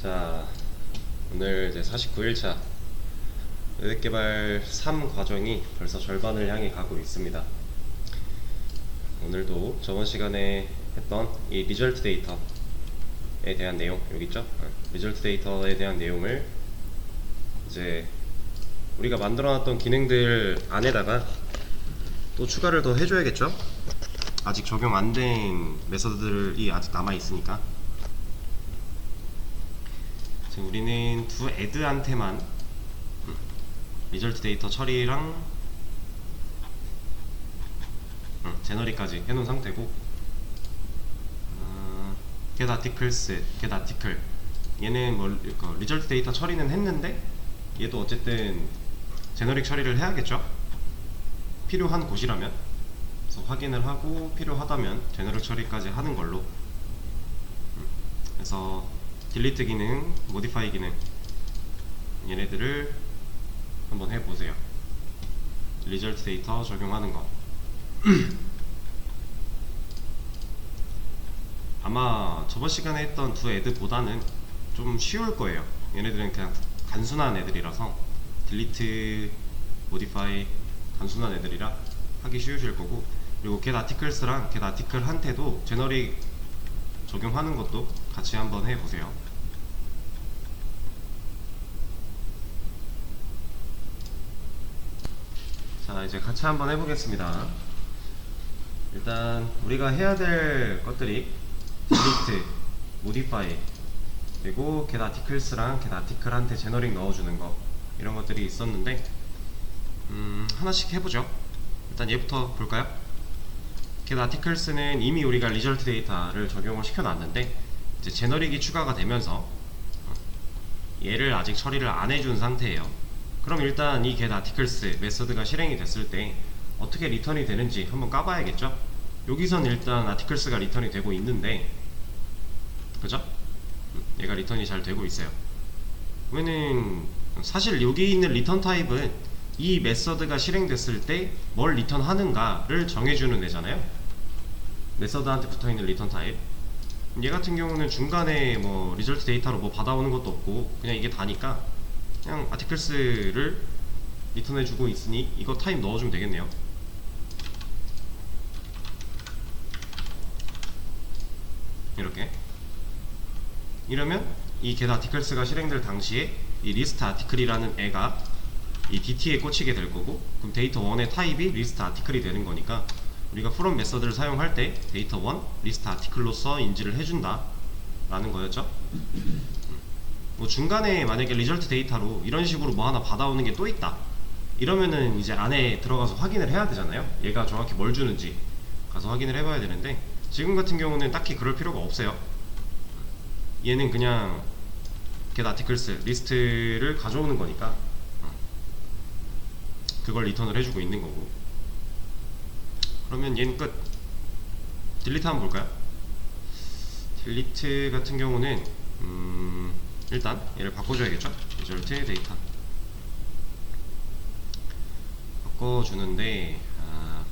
자, 오늘 이제 49일차 웹개발 3 과정이 벌써 절반을 향해 가고 있습니다. 오늘도 저번 시간에 했던 이 리절트 데이터에 대한 내용, 여기 있죠? 리절트 데이터에 대한 내용을 이제 우리가 만들어놨던 기능들 안에다가 또 추가를 더 해줘야겠죠? 아직 적용 안 된 메서드들이 아직 남아있으니까. 지금 우리는 두 애드한테만 리절트 데이터 처리랑 제너리까지 해놓은 상태고, get articles, get article 얘는 뭐 리절트 데이터 처리는 했는데 얘도 어쨌든 제너릭 처리를 해야겠죠? 필요한 곳이라면. 그래서 확인을 하고 필요하다면 제너릭 처리까지 하는 걸로. 그래서 딜리트 기능, 모디파이 기능 얘네들을 한번 해보세요. 리절트 데이터 적용하는 거. 아마 저번 시간에 했던 두 애들보다는 좀 쉬울 거예요. 얘네들은 그냥 단순한 애들이라서, 딜리트, 모디파이 단순한 애들이라 하기 쉬우실 거고, 그리고 get articles랑 get article한테도 제너릭 적용하는 것도 같이 한번 해보세요. 자, 이제 같이 한번 해보겠습니다. 일단 우리가 해야 될 것들이 delete, modify, 그리고 get articles랑 get article한테 제너릭 넣어주는 거, 이런 것들이 있었는데 하나씩 해보죠. 일단 얘부터 볼까요? get articles는 이미 우리가 result 데이터를 적용을 시켜놨는데 이제 제너릭이 추가가 되면서 얘를 아직 처리를 안 해준 상태예요. 그럼 일단 이 get articles 메서드가 실행이 됐을 때 어떻게 리턴이 되는지 한번 까봐야겠죠? 여기선 일단 articles가 리턴이 되고 있는데, 그죠? 얘가 리턴이 잘 되고 있어요. 왜냐면 사실 여기 있는 리턴 타입은 이 메서드가 실행됐을 때 뭘 리턴하는가를 정해주는 애잖아요. 메서드한테 붙어있는 리턴 타입. 얘 같은 경우는 중간에 뭐 리절트 데이터로 뭐 받아오는 것도 없고 그냥 이게 다니까 그냥 articles를 리턴해주고 있으니 이거 타입 넣어주면 되겠네요. 이렇게. 이러면 이 get articles가 실행될 당시에 이 list article이라는 애가 이 DT에 꽂히게 될 거고, 그럼 데이터 1의 타입이 list article이 되는 거니까 우리가 from 메서드를 사용할 때 데이터 1 list article로서 인지를 해준다 라는 거였죠. 뭐 중간에 만약에 리절트 데이터로 이런 식으로 뭐 하나 받아오는 게 또 있다 이러면은 이제 안에 들어가서 확인을 해야 되잖아요. 얘가 정확히 뭘 주는지 가서 확인을 해봐야 되는데, 지금 같은 경우는 딱히 그럴 필요가 없어요. 얘는 그냥 get articles 리스트를 가져오는 거니까 그걸 리턴을 해주고 있는 거고. 그러면 얘는 끝. 딜리트 한번 볼까요? 딜리트 같은 경우는 일단 얘를 바꿔줘야겠죠? 리절트 데이터 바꿔주는데,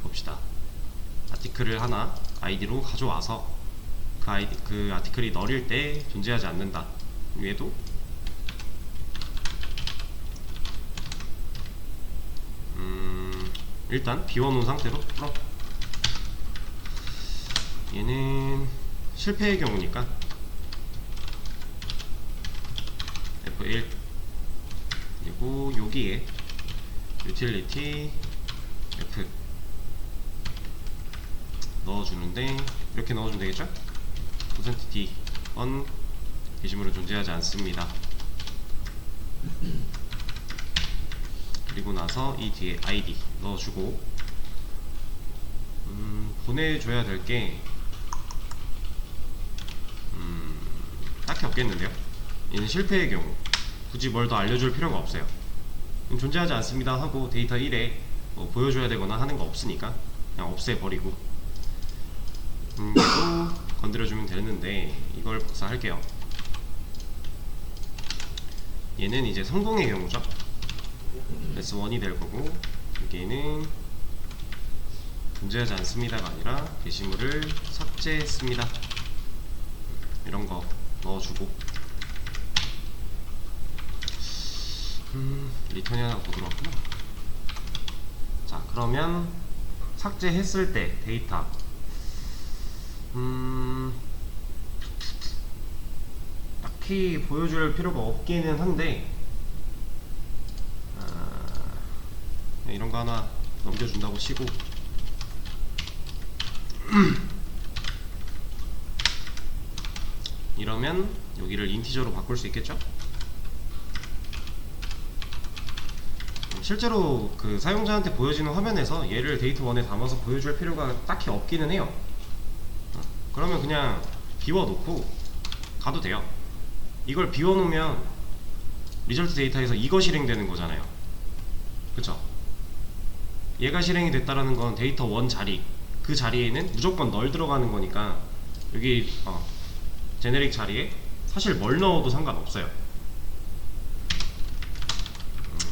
봅시다. 아티클을 하나 아이디로 가져와서 그 아티클이 널일 때 존재하지 않는다. 얘도 일단 비워놓은 상태로 풀어. 얘는 실패의 경우니까 F1, 그리고 여기에 utility F 넣어주는데, 이렇게 넣어주면 되겠죠? %d on 게시물은 존재하지 않습니다. 그리고 나서 이 뒤에 id 넣어주고, 보내줘야 될 게 딱히 없겠는데요? 얘는 실패의 경우 굳이 뭘 더 알려줄 필요가 없어요. 존재하지 않습니다 하고 데이터 1에 뭐 보여줘야 되거나 하는 거 없으니까 그냥 없애버리고, 얘도 건드려주면 되는데 이걸 복사할게요. 얘는 이제 성공의 경우죠. S1이 될 거고, 여기에는 존재하지 않습니다가 아니라 게시물을 삭제했습니다 이런 거 넣어주고, 리턴이 하나 더 들어왔구나. 자, 그러면 삭제했을 때 데이터 딱히 보여줄 필요가 없기는 한데 이런 거 하나 넘겨준다고 치고 이러면 여기를 인티저로 바꿀 수 있겠죠? 실제로 그 사용자한테 보여지는 화면에서 얘를 데이터 1에 담아서 보여줄 필요가 딱히 없기는 해요. 그러면 그냥 비워놓고 가도 돼요. 이걸 비워놓으면 리절트 데이터에서 이거 실행되는 거잖아요. 그쵸? 얘가 실행이 됐다라는 건 데이터 1 자리, 그 자리에는 무조건 널 들어가는 거니까 여기 제네릭 자리에 사실 뭘 넣어도 상관없어요.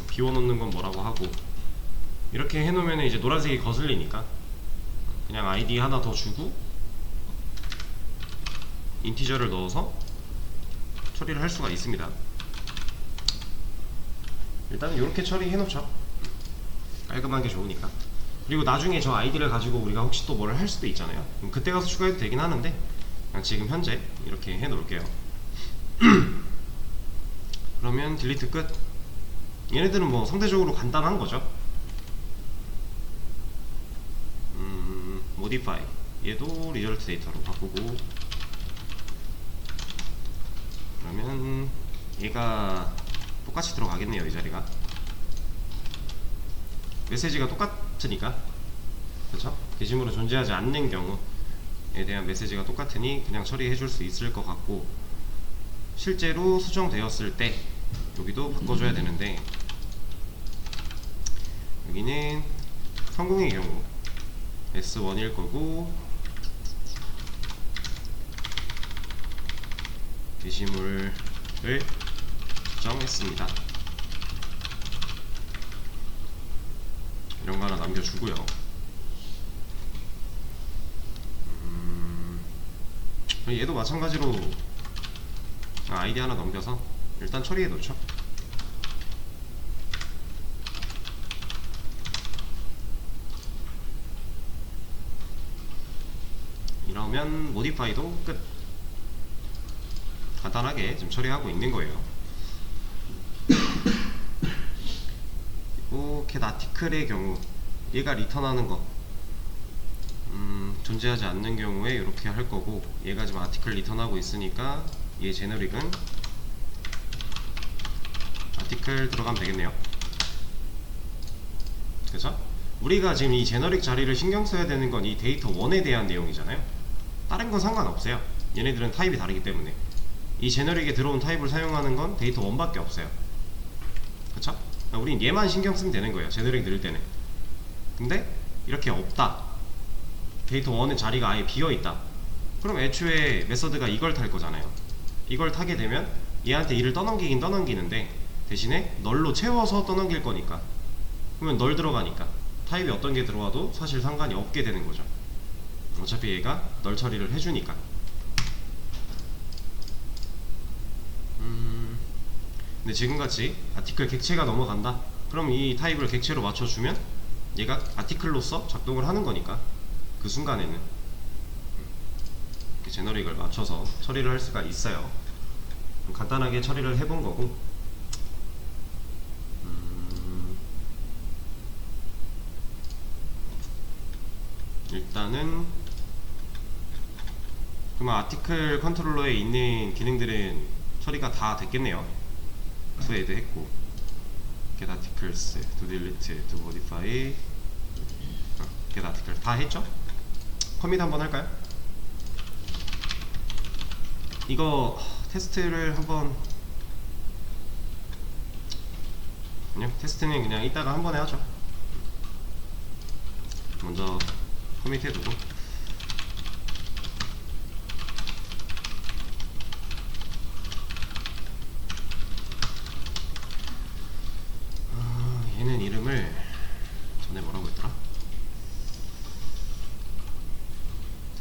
비워놓는 건 뭐라고 하고 이렇게 해놓으면 이제 노란색이 거슬리니까 그냥 아이디 하나 더 주고 인티저를 넣어서 처리를 할 수가 있습니다. 일단은 이렇게 처리해놓죠. 깔끔한 게 좋으니까. 그리고 나중에 저 아이디를 가지고 우리가 혹시 또 뭘 할 수도 있잖아요. 그럼 그때 가서 추가해도 되긴 하는데 그냥 지금 현재 이렇게 해놓을게요. 그러면 딜리트 끝. 얘네들은 뭐 상대적으로 간단한 거죠. 모디파이 얘도 리절트 데이터로 바꾸고 그러면 얘가 똑같이 들어가겠네요. 이 자리가 메시지가 똑같으니까 그쵸? 게시물은 존재하지 않는 경우에 대한 메시지가 똑같으니 그냥 처리해 줄 수 있을 것 같고 실제로 수정되었을 때 여기도 바꿔줘야 되는데 여기는 성공의 경우 S1일 거고 게시물을 수정했습니다. 이런 거 하나 남겨주고요. 얘도 마찬가지로 아이디 하나 넘겨서 일단 처리해 놓죠. 이러면 모디파이도 끝. 간단하게 지금 처리하고 있는 거예요. 그리고 겟 아티클의 경우 얘가 리턴하는 거 존재하지 않는 경우에 이렇게 할 거고 얘가 지금 아티클 리턴하고 있으니까 얘 제너릭은 아티클 들어가면 되겠네요. 그쵸? 우리가 지금 이 제너릭 자리를 신경 써야 되는 건 이 데이터 1에 대한 내용이잖아요. 다른 건 상관없어요. 얘네들은 타입이 다르기 때문에 이 제너릭에 들어온 타입을 사용하는 건 데이터 1밖에 없어요. 그쵸? 우린 얘만 신경 쓰면 되는 거예요. 제너릭 넣을 때는. 근데 이렇게 없다. 데이터 1의 자리가 아예 비어있다. 그럼 애초에 메서드가 이걸 탈 거잖아요. 이걸 타게 되면 얘한테 일을 떠넘기긴 떠넘기는데 대신에 널로 채워서 떠넘길 거니까 그러면 널 들어가니까 타입이 어떤 게 들어와도 사실 상관이 없게 되는 거죠. 어차피 얘가 널 처리를 해주니까. 근데 지금같이 아티클 객체가 넘어간다. 그럼 이 타입을 객체로 맞춰주면 얘가 아티클로서 작동을 하는 거니까 그 순간에는 이렇게 제너릭을 맞춰서 처리를 할 수가 있어요. 간단하게 처리를 해본 거고 일단은 그러면 아티클 컨트롤러에 있는 기능들은 처리가 다 됐겠네요. to add 했고 get articles, to delete, to modify get article 다 했죠? 커밋 한번 할까요? 이거 테스트를 한번 그냥 테스트는 그냥 이따가 한 번에 하죠. 먼저 커밋 해두고 얘는 이름을 전에 뭐라고 했더라?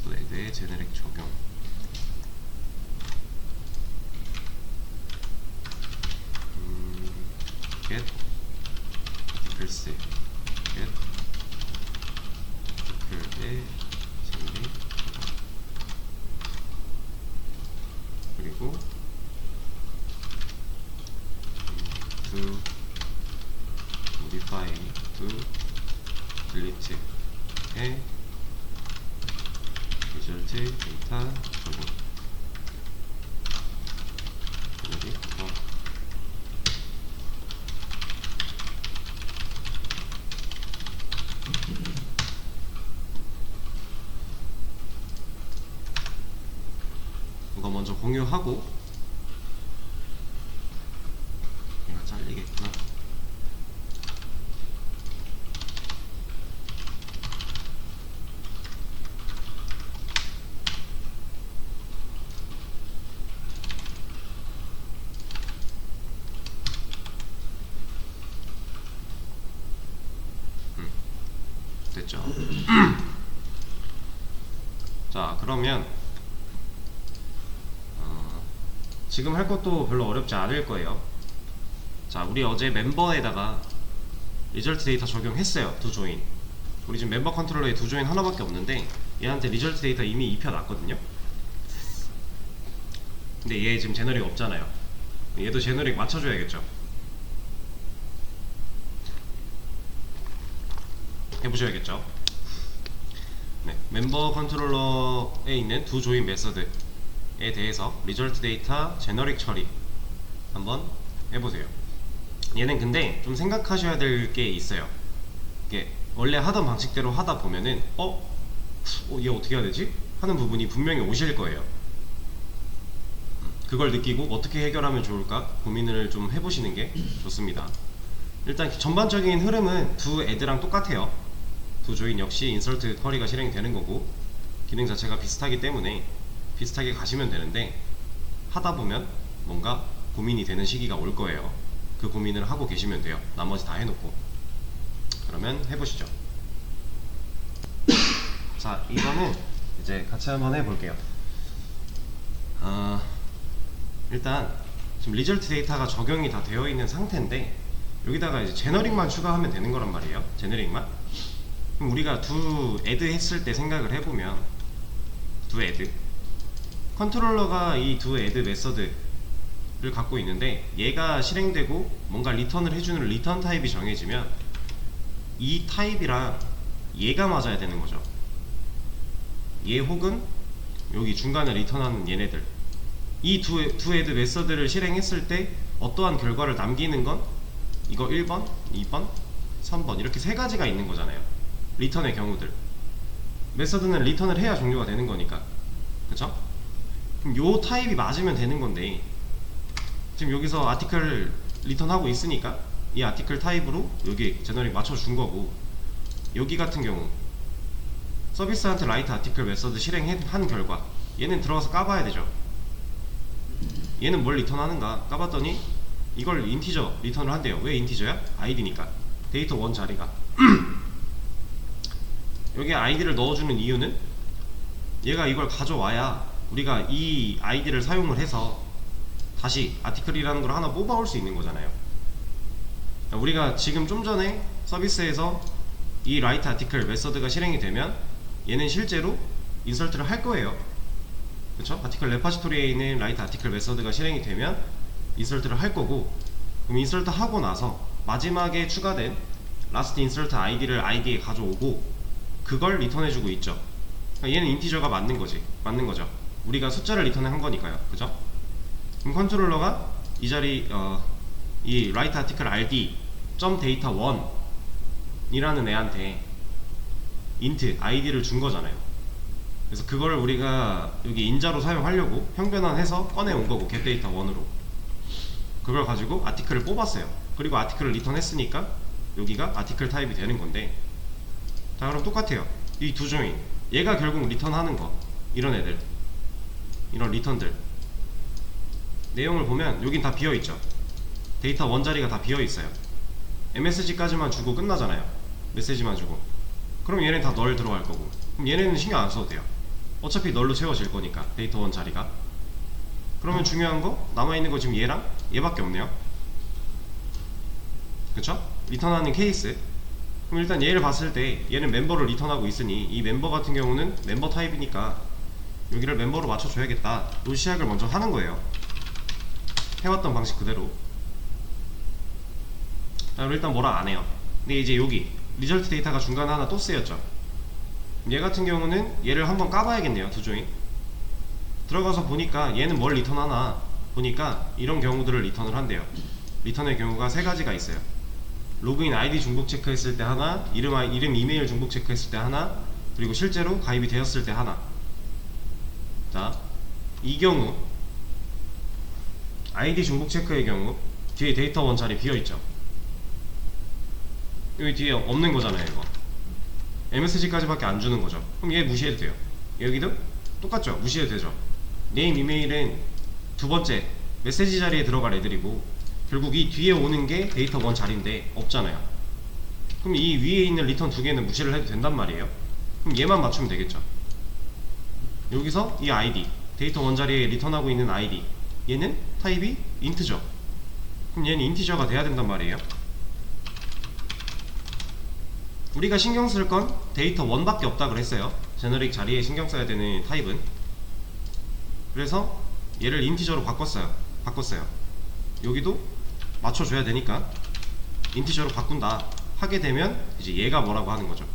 스레드의 제네릭 적용 get 디클스 get 디클의 제너릭 그리고 to modify to delete 의 result 데이터 적용 여기 이거 먼저 공유하고 얘가 잘리겠구나. 됐죠? 자, 그러면 지금 할 것도 별로 어렵지 않을 거예요. 자, 우리 어제 멤버에다가 리절트 데이터 적용했어요. 두 조인. 우리 지금 멤버 컨트롤러에 두 조인 하나밖에 없는데 얘한테 리절트 데이터 이미 입혀놨거든요. 근데 얘 지금 제너릭 없잖아요. 얘도 제너릭 맞춰줘야겠죠. 해보셔야겠죠. 네, 멤버 컨트롤러에 있는 두 조인 메서드에 대해서 리절트 데이터 제너릭 처리 한번 해보세요. 얘는 근데 좀 생각하셔야 될 게 있어요. 이게 원래 하던 방식대로 하다 보면은 얘 어떻게 해야 되지? 하는 부분이 분명히 오실 거예요. 그걸 느끼고 어떻게 해결하면 좋을까 고민을 좀 해보시는 게 좋습니다. 일단 전반적인 흐름은 두 애드랑 똑같아요. 두 조인 역시 인서트 쿼리가 실행이 되는 거고 기능 자체가 비슷하기 때문에 비슷하게 가시면 되는데 하다 보면 뭔가 고민이 되는 시기가 올 거예요. 그 고민을 하고 계시면 돼요. 나머지 다 해놓고. 그러면 해보시죠. 자, 이거는 이제 같이 한번 해볼게요. 일단 지금 리절트 데이터가 적용이 다 되어 있는 상태인데 여기다가 이제 제너릭만 추가하면 되는 거란 말이에요. 제너릭만. 그럼 우리가 두 애드 했을 때 생각을 해보면 두 애드 컨트롤러가 이 두 애드 메서드를 갖고 있는데 얘가 실행되고 뭔가 리턴을 해주는 리턴 타입이 정해지면 이 타입이랑 얘가 맞아야 되는 거죠. 얘 혹은 여기 중간에 리턴하는 얘네들 이 두 애드 메서드를 실행했을 때 어떠한 결과를 남기는 건 이거 1번, 2번, 3번 이렇게 세 가지가 있는 거잖아요. 리턴의 경우들 메서드는 리턴을 해야 종료가 되는 거니까 그쵸? 그럼 요 타입이 맞으면 되는 건데 지금 여기서 아티클 리턴하고 있으니까 이 아티클 타입으로 여기 제너릭 맞춰준 거고 여기 같은 경우 서비스한테 라이트 아티클 메서드 실행한 결과 얘는 들어가서 까봐야 되죠. 얘는 뭘 리턴하는가 까봤더니 이걸 인티저 리턴을 한대요. 왜 인티저야? 아이디니까. 데이터 1 자리가 여기에 아이디를 넣어주는 이유는 얘가 이걸 가져와야 우리가 이 아이디를 사용을 해서 다시 아티클이라는 걸 하나 뽑아올 수 있는 거잖아요. 우리가 지금 좀 전에 서비스에서 이 라이트 아티클 메서드가 실행이 되면 얘는 실제로 인설트를 할 거예요. 그쵸? 아티클 레파지토리에 있는 라이트 아티클 메서드가 실행이 되면 인설트를 할 거고 그럼 인설트 하고 나서 마지막에 추가된 라스트 인설트 아이디를 아이디에 가져오고 그걸 리턴해주고 있죠. 그러니까 얘는 인티저가 맞는 거죠. 우리가 숫자를 리턴한 거니까요. 그죠? 그럼 컨트롤러가 이 자리 이 라이트 아티클 id .data1 이라는 애한테 인트 id를 준 거잖아요. 그래서 그걸 우리가 여기 인자로 사용하려고 형변환해서 꺼내온 거고 getData1으로 그걸 가지고 아티클을 뽑았어요. 그리고 아티클을 리턴했으니까 여기가 아티클 타입이 되는 건데 자 그럼 똑같아요. 이 두 조인 얘가 결국 리턴하는 거 이런 애들 이런 리턴들 내용을 보면 여긴 다 비어있죠. 데이터 원자리가 다 비어있어요. MSG까지만 주고 끝나잖아요. 메시지만 주고 그럼 얘는 다 널 들어갈 거고 그럼 얘네는 신경 안 써도 돼요. 어차피 널로 채워질 거니까 데이터 원 자리가. 그러면 중요한 거 남아있는 거 지금 얘랑 얘밖에 없네요. 그쵸? 리턴하는 케이스. 그럼 일단 얘를 봤을 때 얘는 멤버를 리턴하고 있으니 이 멤버 같은 경우는 멤버 타입이니까 여기를 멤버로 맞춰줘야겠다. 요 시작을 먼저 하는 거예요. 해왔던 방식 그대로. 그럼 일단 뭐라 안 해요. 근데 이제 여기 리절트 데이터가 중간에 하나 또 쓰였죠. 얘 같은 경우는 얘를 한번 까봐야겠네요. 두 조인 들어가서 보니까 얘는 뭘 리턴하나 보니까 이런 경우들을 리턴을 한대요. 리턴의 경우가 세 가지가 있어요. 로그인 아이디 중복 체크했을 때 하나, 이름 이메일 중복 체크했을 때 하나, 그리고 실제로 가입이 되었을 때 하나. 자, 이 경우 아이디 중복 체크의 경우 뒤에 데이터 원 자리 비어있죠. 여기 뒤에 없는 거잖아요. 이거 MSG까지밖에 안 주는 거죠. 그럼 얘 무시해도 돼요. 여기도 똑같죠. 무시해도 되죠. 네임 이메일은 두 번째 메시지 자리에 들어갈 애들이고 결국 이 뒤에 오는 게 데이터 원 자리인데 없잖아요. 그럼 이 위에 있는 리턴 두 개는 무시를 해도 된단 말이에요. 그럼 얘만 맞추면 되겠죠. 여기서 이 아이디 데이터 원 자리에 리턴하고 있는 아이디 얘는 타입이 인트죠. 그럼 얘는 인티저가 돼야 된단 말이에요. 우리가 신경 쓸 건 데이터 1밖에 없다 그랬어요. 제너릭 자리에 신경 써야 되는 타입은. 그래서 얘를 인티저로 바꿨어요. 여기도 맞춰줘야 되니까 인티저로 바꾼다 하게 되면 이제 얘가 뭐라고 하는 거죠.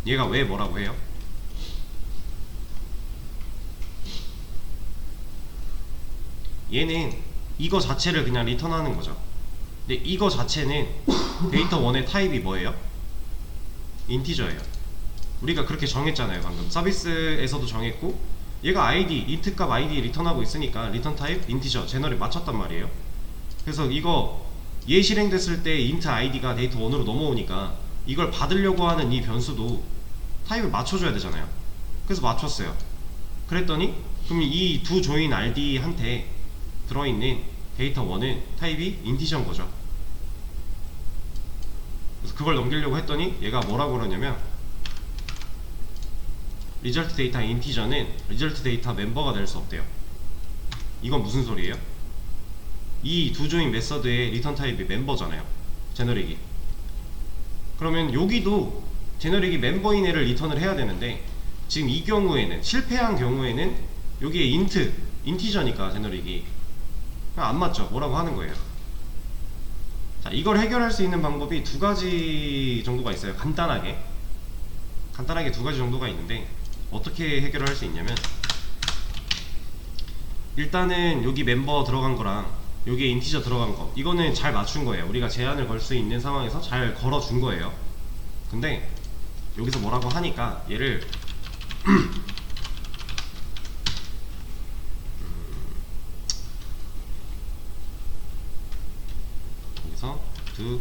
얘가 왜 뭐라고 해요? 얘는 이거 자체를 그냥 리턴하는 거죠. 근데 이거 자체는 데이터 1의 타입이 뭐예요? 인티저예요. 우리가 그렇게 정했잖아요. 방금 서비스에서도 정했고 얘가 아이디, 인트 값 아이디 리턴하고 있으니까 리턴 타입 인티저 제너를 맞췄단 말이에요. 그래서 이거 얘 실행됐을 때 인트 아이디가 데이터 1으로 넘어오니까 이걸 받으려고 하는 이 변수도 타입을 맞춰줘야 되잖아요. 그래서 맞췄어요. 그랬더니 그럼 이 두 조인 RD한테 들어있는 데이터 1은 타입이 인티저인 거죠. 그래서 그걸 넘기려고 했더니 얘가 뭐라고 그러냐면 리절트 데이터 인티저는 리절트 데이터 멤버가 될 수 없대요. 이건 무슨 소리예요? 이 두 조인 메서드의 리턴 타입이 멤버잖아요. 제너릭이. 그러면 여기도 제너릭이 멤버인 애를 리턴을 해야 되는데 지금 이 경우에는 실패한 경우에는 여기에 인티저니까 제너릭이 안 맞죠. 뭐라고 하는 거예요. 자, 이걸 해결할 수 있는 방법이 두 가지 정도가 있어요. 간단하게 두 가지 정도가 있는데 어떻게 해결을 할 수 있냐면 일단은 여기 멤버 들어간 거랑 여기에 인티저 들어간 거 이거는 잘 맞춘 거예요. 우리가 제한을 걸 수 있는 상황에서 잘 걸어준 거예요. 근데 여기서 뭐라고 하니까 얘를 여기서 두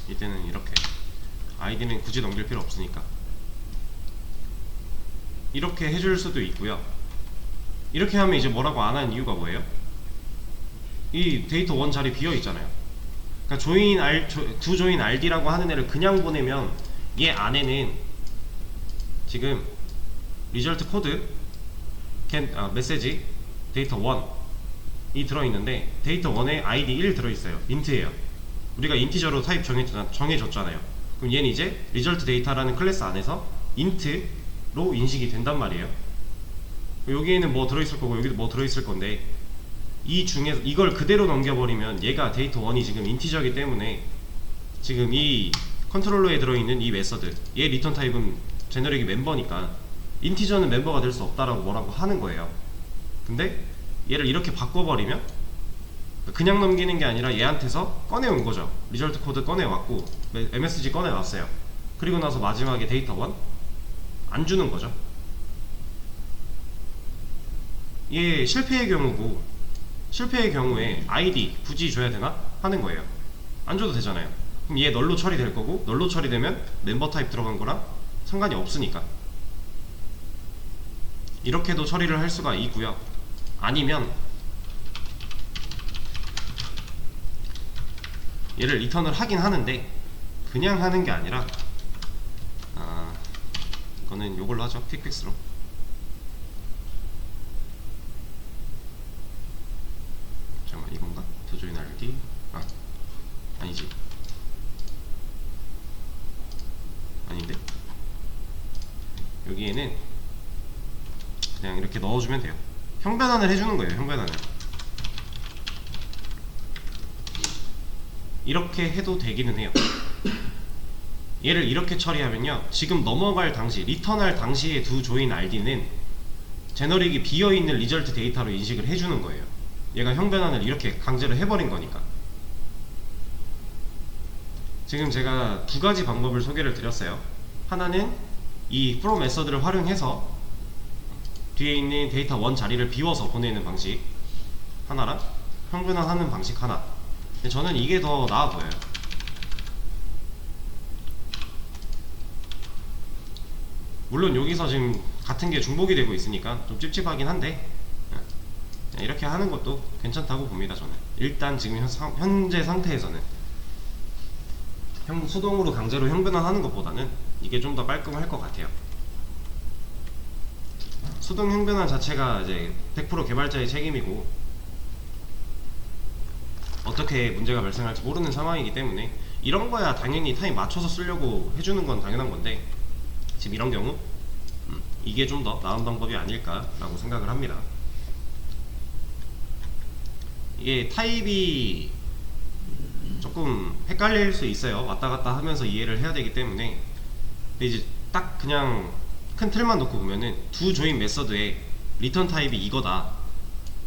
이때는 이렇게 아이디는 굳이 넘길 필요 없으니까 이렇게 해줄 수도 있고요. 이렇게 하면 이제 뭐라고 안 하는 이유가 뭐예요? 이 데이터 1 자리 비어 있잖아요. 그러니까 두 조인 RD라고 하는 애를 그냥 보내면 얘 안에는 지금 리절트 코드 메시지 데이터 1이 들어있는데 데이터 1에 ID 1 들어있어요. 인트예요. 우리가 인티저로 타입 정해줬잖아요. 그럼 얘는 이제 리절트 데이터라는 클래스 안에서 인트로 인식이 된단 말이에요. 여기에는 뭐 들어있을 거고 여기도 뭐 들어있을 건데 이 중에서 이걸 그대로 넘겨버리면 얘가 데이터 1이 지금 인티저이기 때문에 지금 이 컨트롤러에 들어있는 이 메서드 얘 리턴 타입은 제너릭이 멤버니까 인티저는 멤버가 될 수 없다라고 뭐라고 하는 거예요. 근데 얘를 이렇게 바꿔버리면 그냥 넘기는 게 아니라 얘한테서 꺼내온 거죠. 리절트 코드 꺼내왔고 MSG 꺼내왔어요. 그리고 나서 마지막에 데이터 1 안 주는 거죠. 얘 실패의 경우고 실패의 경우에 ID 굳이 줘야 되나? 하는 거예요. 안 줘도 되잖아요. 그럼 얘 널로 처리될 거고 널로 처리되면 멤버 타입 들어간 거랑 상관이 없으니까 이렇게도 처리를 할 수가 있고요. 아니면 얘를 리턴을 하긴 하는데 그냥 하는 게 아니라 이거는 요걸로 하죠. 퀵픽스로. 잠깐만, 이건가? 도저히 날기. 아니지. 아닌데? 여기에는 그냥 이렇게 넣어주면 돼요. 형변환을 해주는 거예요. 형변환을 이렇게 해도 되기는 해요. 얘를 이렇게 처리하면요, 지금 넘어갈 당시, 리턴할 당시의 두 조인 RD는 제너릭이 비어있는 리절트 데이터로 인식을 해주는 거예요. 얘가 형변환을 이렇게 강제로 해버린 거니까. 지금 제가 두 가지 방법을 소개를 드렸어요. 하나는 이 from 메서드를 활용해서 뒤에 있는 데이터 1 자리를 비워서 보내는 방식 하나랑 형변환하는 방식 하나. 근데 저는 이게 더 나아 보여요. 물론 여기서 지금 같은 게 중복이 되고 있으니까 좀 찝찝하긴 한데 이렇게 하는 것도 괜찮다고 봅니다. 저는 일단 지금 현재 상태에서는 수동으로 강제로 형변환하는 것보다는 이게 좀 더 깔끔할 것 같아요. 수동 형변환 자체가 이제 100% 개발자의 책임이고 어떻게 문제가 발생할지 모르는 상황이기 때문에 이런 거야 당연히 타임 맞춰서 쓰려고 해주는 건 당연한 건데, 지금 이런 경우 이게 좀 더 나은 방법이 아닐까라고 생각을 합니다. 이게 타입이 조금 헷갈릴 수 있어요. 왔다 갔다 하면서 이해를 해야 되기 때문에. 근데 이제 딱 그냥 큰 틀만 놓고 보면은 두 조인 메서드에 리턴 타입이 이거다.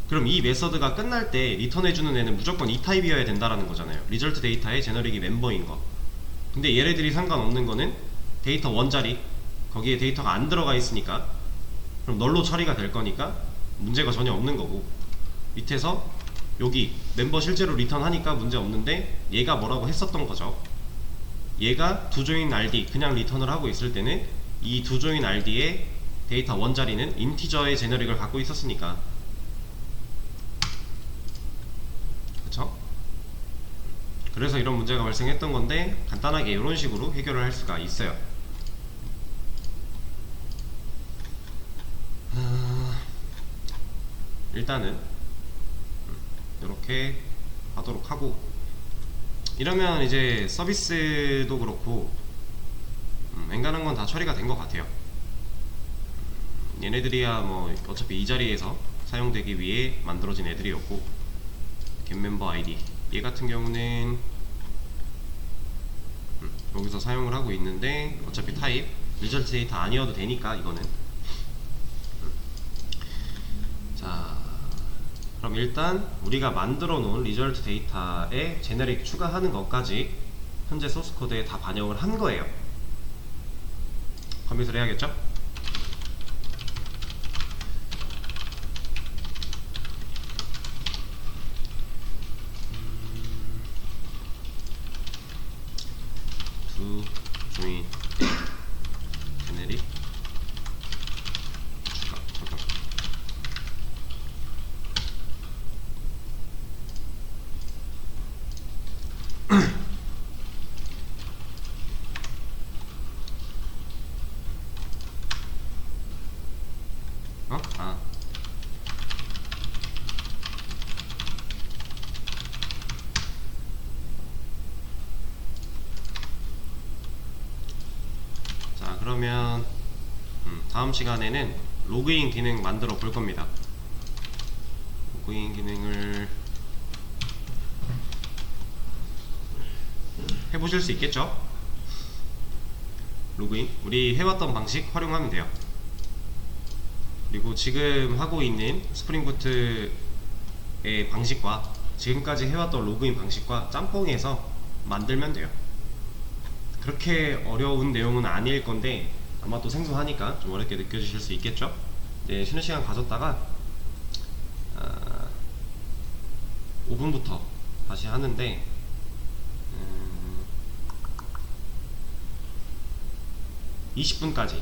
그럼 이 메서드가 끝날 때 리턴해주는 애는 무조건 이 타입이어야 된다라는 거잖아요. 리절트 데이터에 제너릭이 멤버인 거. 근데 얘네들이 상관없는 거는 데이터 1 자리, 거기에 데이터가 안 들어가 있으니까 그럼 널로 처리가 될 거니까 문제가 전혀 없는 거고, 밑에서 여기 멤버 실제로 리턴하니까 문제 없는데 얘가 뭐라고 했었던 거죠. 얘가 두 조인 RD 그냥 리턴을 하고 있을 때는 이 두 조인 RD의 데이터 1 자리는 인티저의 제너릭을 갖고 있었으니까, 그쵸? 그래서 이런 문제가 발생했던 건데 간단하게 이런 식으로 해결을 할 수가 있어요. 일단은 이렇게 하도록 하고, 이러면 이제 서비스도 그렇고 웬간한 건 다 처리가 된 것 같아요. 얘네들이야 뭐 어차피 이 자리에서 사용되기 위해 만들어진 애들이었고, 겟멤버 ID 얘 같은 경우는 여기서 사용을 하고 있는데 어차피 타입 리절트 데이터 아니어도 되니까 이거는. 자, 그럼 일단 우리가 만들어 놓은 리절트 데이터에 제너릭 추가하는 것까지 현재 소스 코드에 다 반영을 한 거예요. 컴퓨터를 해야겠죠? 두 조인 제너릭 추가. 잠깐. 자, 그러면 다음 시간에는 로그인 기능 만들어 볼 겁니다. 로그인 기능을 해보실 수 있겠죠? 로그인 우리 해왔던 방식 활용하면 돼요. 그리고 지금 하고 있는 스프링부트의 방식과 지금까지 해왔던 로그인 방식과 짬뽕해서 만들면 돼요. 그렇게 어려운 내용은 아닐 건데 아마 또 생소하니까 좀 어렵게 느껴지실 수 있겠죠? 이제 쉬는 시간 가졌다가 5분부터 다시 하는데 20분까지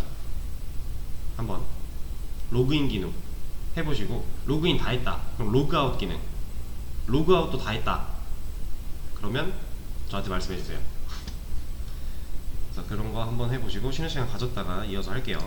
한번 로그인 기능 해보시고, 로그인 다 했다 그럼 로그아웃 기능, 로그아웃도 다 했다 그러면 저한테 말씀해주세요. 그런 거 한번 해보시고 쉬는 시간 가졌다가 이어서 할게요.